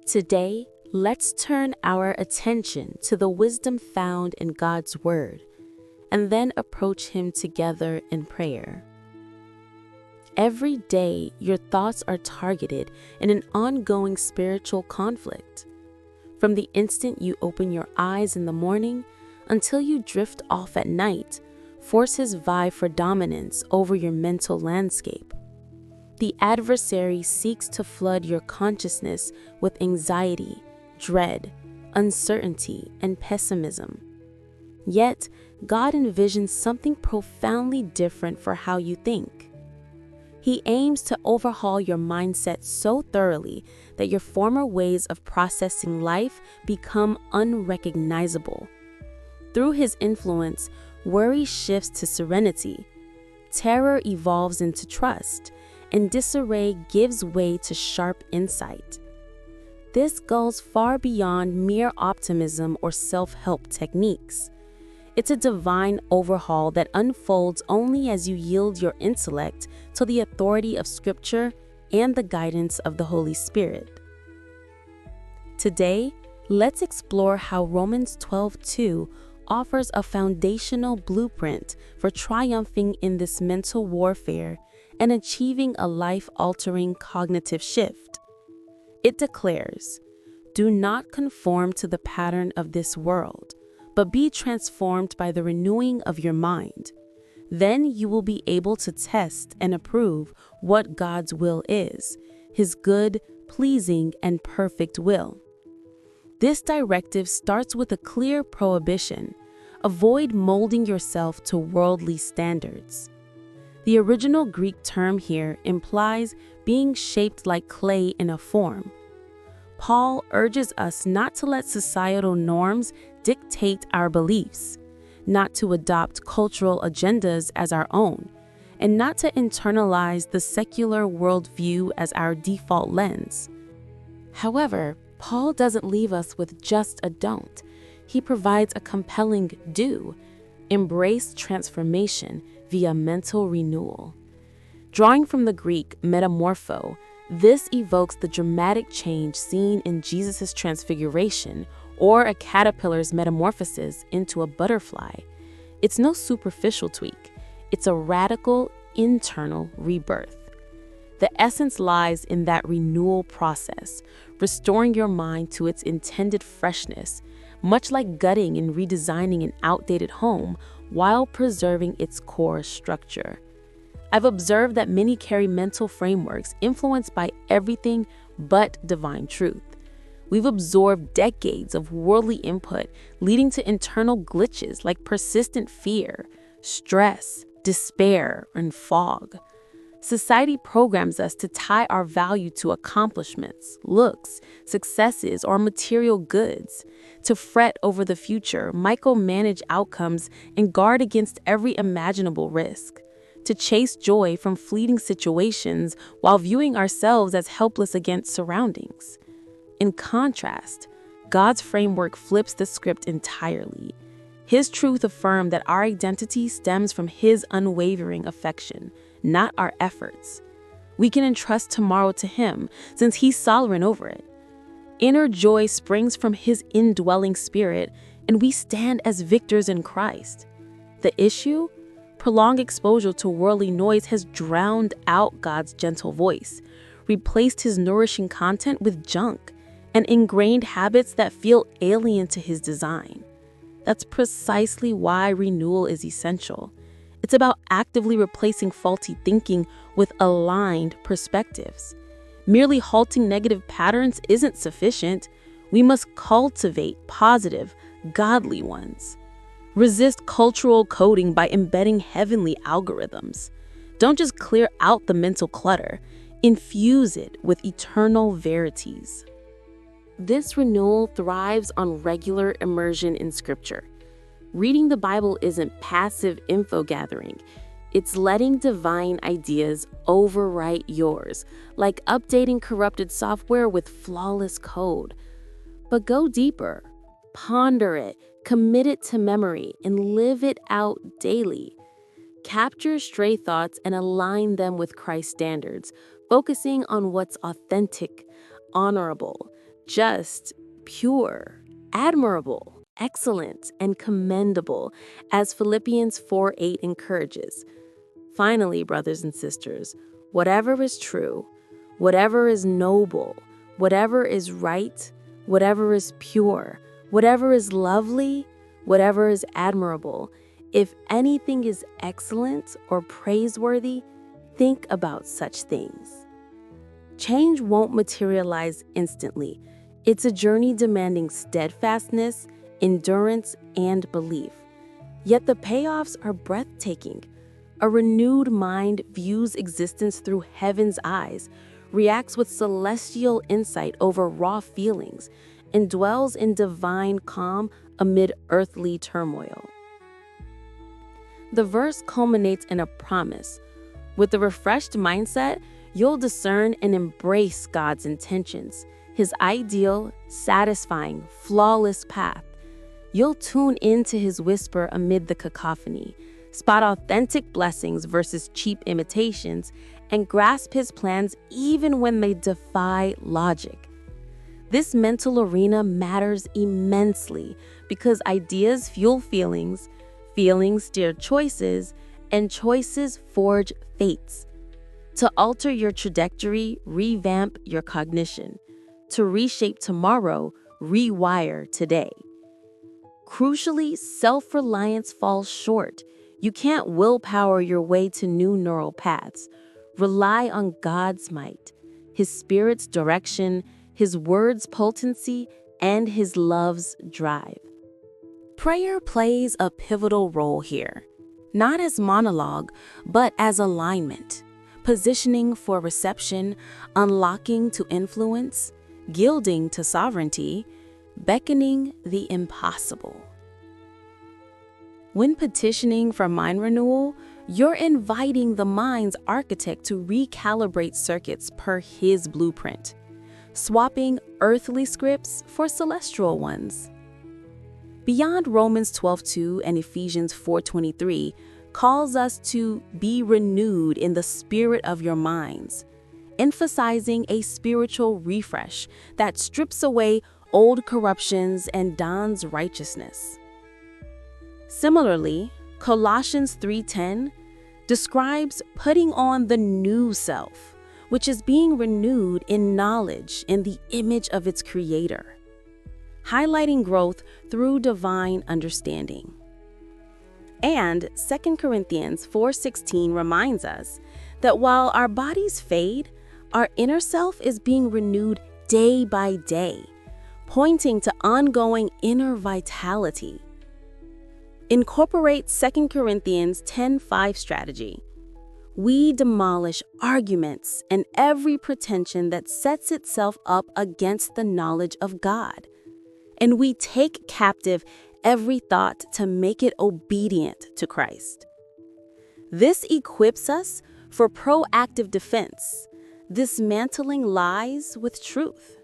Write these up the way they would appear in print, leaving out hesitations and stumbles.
Today, let's turn our attention to the wisdom found in God's Word, and then approach Him together in prayer. Every day, your thoughts are targeted in an ongoing spiritual conflict. From the instant you open your eyes in the morning until you drift off at night, forces vie for dominance over your mental landscape. The adversary seeks to flood your consciousness with anxiety, dread, uncertainty, and pessimism. Yet, God envisions something profoundly different for how you think. He aims to overhaul your mindset so thoroughly that your former ways of processing life become unrecognizable. Through His influence, worry shifts to serenity, terror evolves into trust, and disarray gives way to sharp insight. This goes far beyond mere optimism or self-help techniques. It's a divine overhaul that unfolds only as you yield your intellect to the authority of Scripture and the guidance of the Holy Spirit. Today, let's explore how Romans 12:2 offers a foundational blueprint for triumphing in this mental warfare and achieving a life-altering cognitive shift. It declares, "Do not conform to the pattern of this world, but be transformed by the renewing of your mind. Then you will be able to test and approve what God's will is, His good, pleasing, and perfect will." This directive starts with a clear prohibition: avoid molding yourself to worldly standards. The original Greek term here implies being shaped like clay in a form. Paul urges us not to let societal norms dictate our beliefs, not to adopt cultural agendas as our own, and not to internalize the secular worldview as our default lens. However, Paul doesn't leave us with just a don't. He provides a compelling do: embrace transformation via mental renewal. Drawing from the Greek metamorpho, this evokes the dramatic change seen in Jesus' transfiguration, or a caterpillar's metamorphosis into a butterfly. It's no superficial tweak. It's a radical internal rebirth. The essence lies in that renewal process, restoring your mind to its intended freshness, much like gutting and redesigning an outdated home while preserving its core structure. I've observed that many carry mental frameworks influenced by everything but divine truth. We've absorbed decades of worldly input, leading to internal glitches like persistent fear, stress, despair, and fog. Society programs us to tie our value to accomplishments, looks, successes, or material goods, to fret over the future, micromanage outcomes, and guard against every imaginable risk, to chase joy from fleeting situations while viewing ourselves as helpless against surroundings. In contrast, God's framework flips the script entirely. His truth affirms that our identity stems from His unwavering affection, not our efforts. We can entrust tomorrow to Him, since He's sovereign over it. Inner joy springs from His indwelling Spirit, and we stand as victors in Christ. The issue? Prolonged exposure to worldly noise has drowned out God's gentle voice, replaced His nourishing content with junk, and ingrained habits that feel alien to His design. That's precisely why renewal is essential. It's about actively replacing faulty thinking with aligned perspectives. Merely halting negative patterns isn't sufficient. We must cultivate positive, godly ones. Resist cultural coding by embedding heavenly algorithms. Don't just clear out the mental clutter. Infuse it with eternal verities. This renewal thrives on regular immersion in Scripture. Reading the Bible isn't passive info gathering. It's letting divine ideas overwrite yours, like updating corrupted software with flawless code. But go deeper. Ponder it, commit it to memory, and live it out daily. Capture stray thoughts and align them with Christ's standards, focusing on what's authentic, honorable, just, pure, admirable, excellent, and commendable, as Philippians 4:8 encourages. Finally, brothers and sisters, whatever is true, whatever is noble, whatever is right, whatever is pure, whatever is lovely, whatever is admirable, if anything is excellent or praiseworthy, think about such things. Change won't materialize instantly. It's a journey demanding steadfastness, endurance, and belief. Yet the payoffs are breathtaking. A renewed mind views existence through heaven's eyes, reacts with celestial insight over raw feelings, and dwells in divine calm amid earthly turmoil. The verse culminates in a promise. With a refreshed mindset, you'll discern and embrace God's intentions, His ideal, satisfying, flawless path. You'll tune into His whisper amid the cacophony, spot authentic blessings versus cheap imitations, and grasp His plans even when they defy logic. This mental arena matters immensely because ideas fuel feelings, feelings steer choices, and choices forge fates. To alter your trajectory, revamp your cognition. To reshape tomorrow, rewire today. Crucially, self-reliance falls short. You can't willpower your way to new neural paths. Rely on God's might, His Spirit's direction, His word's potency, and His love's drive. Prayer plays a pivotal role here, not as monologue, but as alignment, positioning for reception, unlocking to influence, gilding to sovereignty, beckoning the impossible. When petitioning for mind renewal, you're inviting the mind's architect to recalibrate circuits per His blueprint, swapping earthly scripts for celestial ones. Beyond Romans 12:2 and Ephesians 4:23 calls us to be renewed in the spirit of your minds, emphasizing a spiritual refresh that strips away old corruptions and dons righteousness. Similarly, Colossians 3:10 describes putting on the new self, which is being renewed in knowledge in the image of its creator, highlighting growth through divine understanding. And 2 Corinthians 4:16 reminds us that while our bodies fade, our inner self is being renewed day by day, pointing to ongoing inner vitality. Incorporate 2 Corinthians 10:5 strategy. We demolish arguments and every pretension that sets itself up against the knowledge of God, and we take captive every thought to make it obedient to Christ. This equips us for proactive defense, dismantling lies with truth.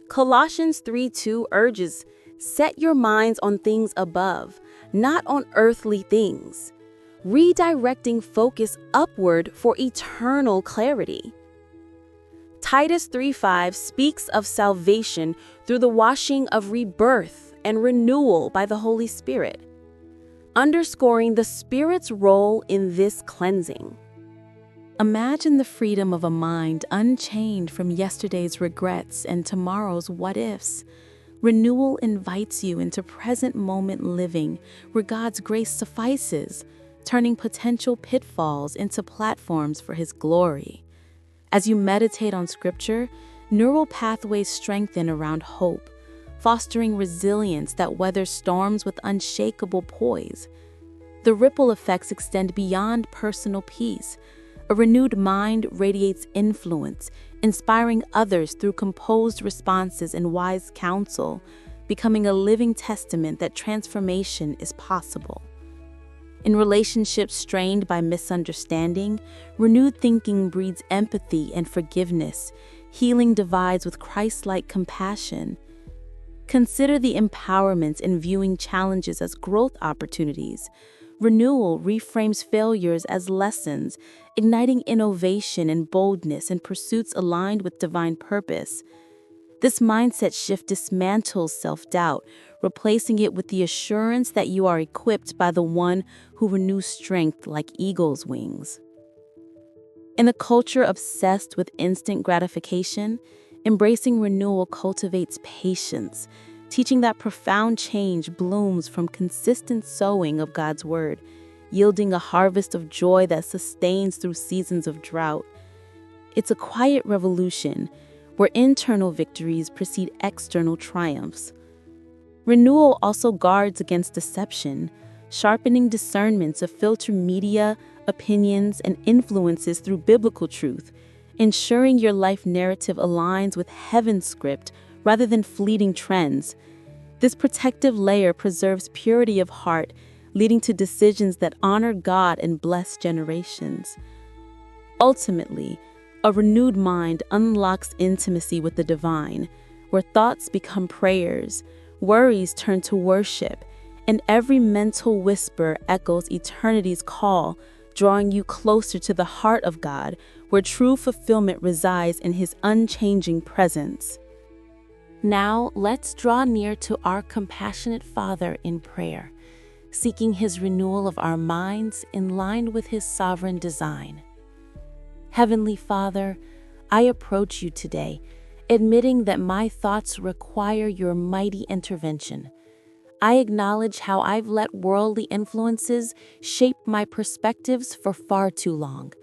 Colossians 3:2 urges, set your minds on things above, not on earthly things, redirecting focus upward for eternal clarity. Titus 3:5 speaks of salvation through the washing of rebirth and renewal by the Holy Spirit, underscoring the Spirit's role in this cleansing. Imagine the freedom of a mind unchained from yesterday's regrets and tomorrow's what-ifs. Renewal invites you into present moment living where God's grace suffices, turning potential pitfalls into platforms for His glory. As you meditate on Scripture, neural pathways strengthen around hope, fostering resilience that weathers storms with unshakable poise. The ripple effects extend beyond personal peace. A renewed mind radiates influence, inspiring others through composed responses and wise counsel, becoming a living testament that transformation is possible. In relationships strained by misunderstanding, renewed thinking breeds empathy and forgiveness, healing divides with Christ-like compassion. Consider the empowerment in viewing challenges as growth opportunities. Renewal reframes failures as lessons, igniting innovation and boldness in pursuits aligned with divine purpose. This mindset shift dismantles self-doubt, replacing it with the assurance that you are equipped by the one who renews strength like eagle's wings. In a culture obsessed with instant gratification, embracing renewal cultivates patience, teaching that profound change blooms from consistent sowing of God's word, yielding a harvest of joy that sustains through seasons of drought. It's a quiet revolution where internal victories precede external triumphs. Renewal also guards against deception, sharpening discernment to filter media, opinions, and influences through biblical truth, ensuring your life narrative aligns with heaven's script rather than fleeting trends. This protective layer preserves purity of heart, leading to decisions that honor God and bless generations. Ultimately, a renewed mind unlocks intimacy with the divine, where thoughts become prayers, worries turn to worship, and every mental whisper echoes eternity's call, drawing you closer to the heart of God, where true fulfillment resides in His unchanging presence. Now, let's draw near to our compassionate Father in prayer, seeking His renewal of our minds in line with His sovereign design. Heavenly Father, I approach you today, admitting that my thoughts require your mighty intervention. I acknowledge how I've let worldly influences shape my perspectives for far too long.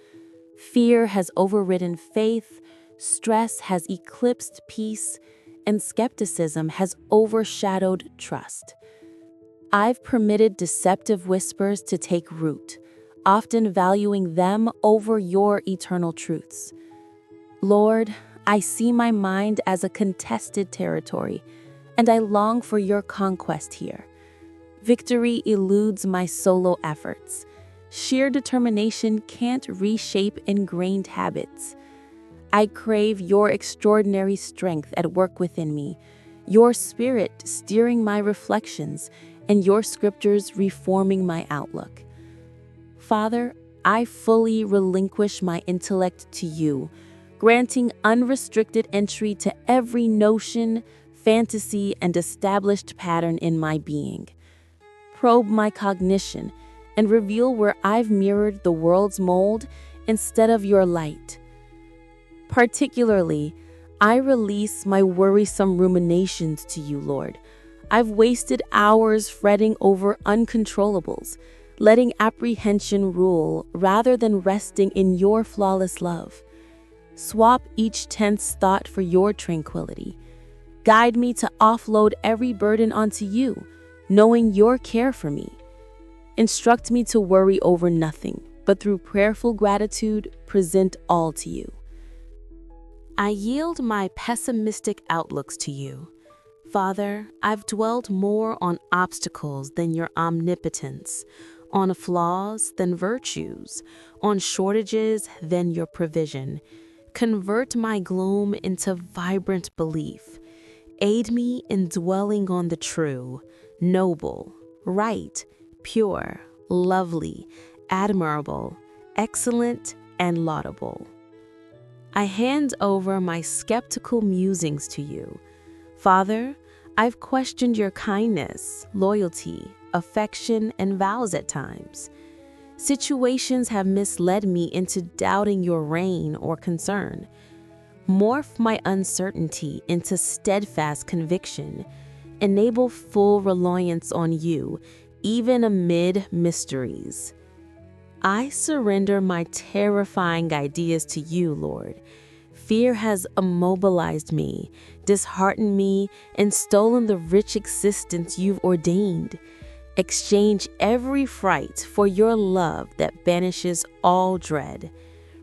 Fear has overridden faith, stress has eclipsed peace, and skepticism has overshadowed trust. I've permitted deceptive whispers to take root, often valuing them over your eternal truths. Lord, I see my mind as a contested territory, and I long for your conquest here. Victory eludes my solo efforts. Sheer determination can't reshape ingrained habits. I crave your extraordinary strength at work within me, your spirit steering my reflections, and your scriptures reforming my outlook. Father, I fully relinquish my intellect to you, granting unrestricted entry to every notion, fantasy, and established pattern in my being. Probe my cognition and reveal where I've mirrored the world's mold instead of your light. Particularly, I release my worrisome ruminations to you, Lord. I've wasted hours fretting over uncontrollables, letting apprehension rule rather than resting in your flawless love. Swap each tense thought for your tranquility. Guide me to offload every burden onto you, knowing your care for me. Instruct me to worry over nothing, but through prayerful gratitude, present all to you. I yield my pessimistic outlooks to you. Father, I've dwelled more on obstacles than your omnipotence, on flaws than virtues, on shortages than your provision. Convert my gloom into vibrant belief. Aid me in dwelling on the true, noble, right, pure, lovely, admirable, excellent, and laudable. I hand over my skeptical musings to you. Father, I've questioned your kindness, loyalty, affection, and vows at times. Situations have misled me into doubting your reign or concern. Morph my uncertainty into steadfast conviction. Enable full reliance on you, even amid mysteries. I surrender my terrifying ideas to you, Lord. Fear has immobilized me, disheartened me, and stolen the rich existence you've ordained. Exchange every fright for your love that banishes all dread.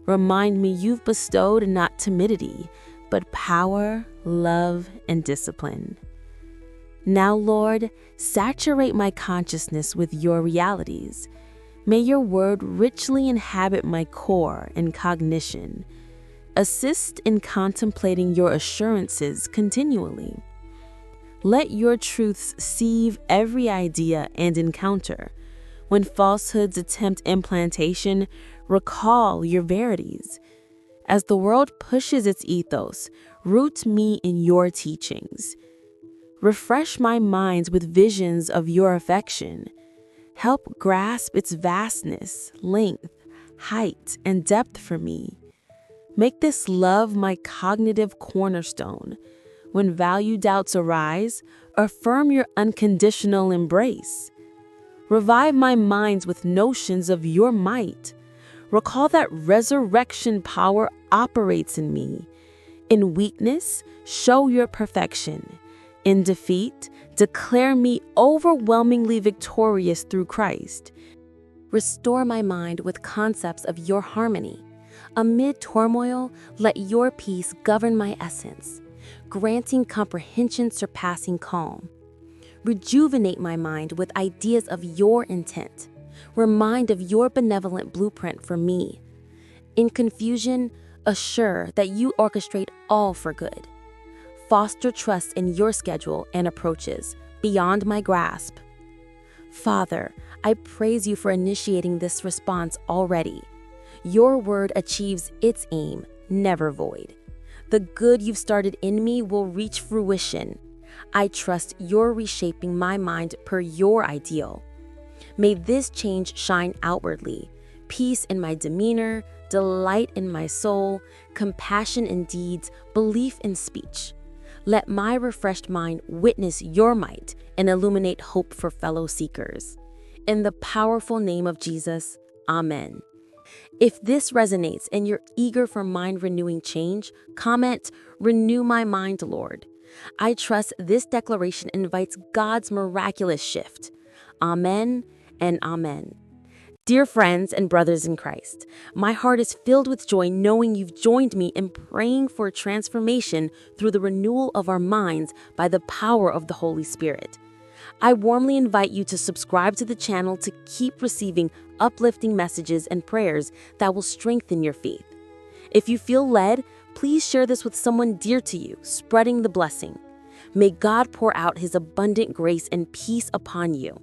Remind me you've bestowed not timidity, but power, love, and discipline. Now, Lord, saturate my consciousness with your realities. May your word richly inhabit my core and cognition. Assist in contemplating your assurances continually. Let your truths sieve every idea and encounter. When falsehoods attempt implantation, recall your verities. As the world pushes its ethos, root me in your teachings. Refresh my mind with visions of your affection. Help grasp its vastness, length, height, and depth for me. Make this love my cognitive cornerstone. When value doubts arise, affirm your unconditional embrace. Revive my minds with notions of your might. Recall that resurrection power operates in me. In weakness, show your perfection. In defeat, declare me overwhelmingly victorious through Christ. Restore my mind with concepts of your harmony. Amid turmoil, let your peace govern my essence, granting comprehension surpassing calm. Rejuvenate my mind with ideas of your intent. Remind of your benevolent blueprint for me. In confusion, assure that you orchestrate all for good. Foster trust in your schedule and approaches beyond my grasp. Father, I praise you for initiating this response already. Your word achieves its aim, never void. The good you've started in me will reach fruition. I trust you're reshaping my mind per your ideal. May this change shine outwardly, peace in my demeanor, delight in my soul, compassion in deeds, belief in speech. Let my refreshed mind witness your might and illuminate hope for fellow seekers. In the powerful name of Jesus, Amen. If this resonates and you're eager for mind-renewing change, comment, "Renew my mind, Lord." I trust this declaration invites God's miraculous shift. Amen and amen. Dear friends and brothers in Christ, my heart is filled with joy knowing you've joined me in praying for transformation through the renewal of our minds by the power of the Holy Spirit. I warmly invite you to subscribe to the channel to keep receiving uplifting messages and prayers that will strengthen your faith. If you feel led, please share this with someone dear to you, spreading the blessing. May God pour out his abundant grace and peace upon you.